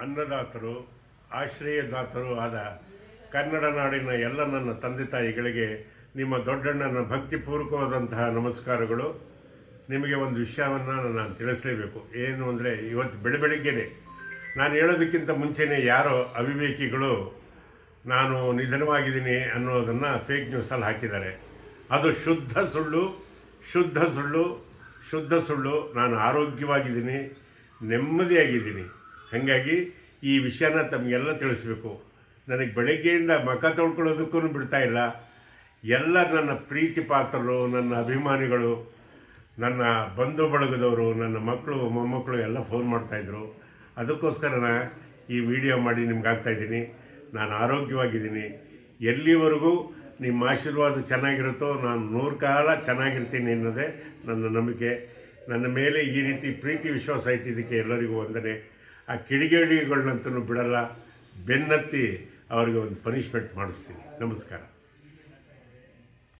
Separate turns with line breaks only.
ಅನ್ನದಾತರು, ಆಶ್ರಯದಾತರು ಆದ ಕನ್ನಡ ನಾಡಿನ ಎಲ್ಲ ನನ್ನ ತಂದೆ ತಾಯಿಗಳಿಗೆ ನಿಮ್ಮ ದೊಡ್ಡಣ್ಣನ ಭಕ್ತಿಪೂರ್ವಕವಾದಂತಹ ನಮಸ್ಕಾರಗಳು. ನಿಮಗೆ ಒಂದು ವಿಷಯವನ್ನು ನಾನು ತಿಳಿಸಲೇಬೇಕು. ಏನು ಅಂದರೆ, ಇವತ್ತು ಬೆಳಗ್ಗೆನೆ ನಾನು ಹೇಳೋದಕ್ಕಿಂತ ಮುಂಚೆನೇ ಯಾರೋ ಅವಿವೇಕಿಗಳು ನಾನು ನಿಧನವಾಗಿದ್ದೀನಿ ಅನ್ನೋದನ್ನು ಫೇಕ್ ನ್ಯೂಸಲ್ಲಿ ಹಾಕಿದ್ದಾರೆ. ಅದು ಶುದ್ಧ ಸುಳ್ಳು, ಶುದ್ಧ ಸುಳ್ಳು, ಶುದ್ಧ ಸುಳ್ಳು. ನಾನು ಆರೋಗ್ಯವಾಗಿದ್ದೀನಿ, ನೆಮ್ಮದಿಯಾಗಿದ್ದೀನಿ. ಹಾಗಾಗಿ ಈ ವಿಷಯನ ತಮಗೆಲ್ಲ ತಿಳಿಸ್ಬೇಕು. ನನಗೆ ಬೆಳಗ್ಗೆಯಿಂದ ಮುಖ ತೊಳ್ಕೊಳ್ಳೋದಕ್ಕೂ ಬಿಡ್ತಾಯಿಲ್ಲ. ಎಲ್ಲ ನನ್ನ ಪ್ರೀತಿ ಪಾತ್ರರು, ನನ್ನ ಅಭಿಮಾನಿಗಳು, ನನ್ನ ಬಂಧು ಬಳಗದವರು, ನನ್ನ ಮಕ್ಕಳು ಮೊಮ್ಮಕ್ಕಳು ಎಲ್ಲ ಫೋನ್ ಮಾಡ್ತಾಯಿದ್ರು. ಅದಕ್ಕೋಸ್ಕರ ಈ ವಿಡಿಯೋ ಮಾಡಿ ನಿಮ್ಗೆ ಆಗ್ತಾಯಿದ್ದೀನಿ. ನಾನು ಆರೋಗ್ಯವಾಗಿದ್ದೀನಿ. ಎಲ್ಲಿವರೆಗೂ ನಿಮ್ಮ ಆಶೀರ್ವಾದ ಚೆನ್ನಾಗಿರುತ್ತೋ ನಾನು 100 ಕಾಲ ಚೆನ್ನಾಗಿರ್ತೀನಿ ಅನ್ನೋದೇ ನನ್ನ ನಂಬಿಕೆ. ನನ್ನ ಮೇಲೆ ಈ ರೀತಿ ಪ್ರೀತಿ ವಿಶ್ವಾಸ ಇಟ್ಟಿದ್ದಕ್ಕೆ ಎಲ್ಲರಿಗೂ ವಂದನೆ. ಆ ಕಿಡಿಗೇಡಿಗಳನ್ನಂತೂ ಬಿಡಲ್ಲ, ಬೆನ್ನತ್ತಿ ಅವರಿಗೆ ಒಂದು ಪನಿಷ್ಮೆಂಟ್ ಮಾಡಿಸ್ತೀನಿ. ನಮಸ್ಕಾರ.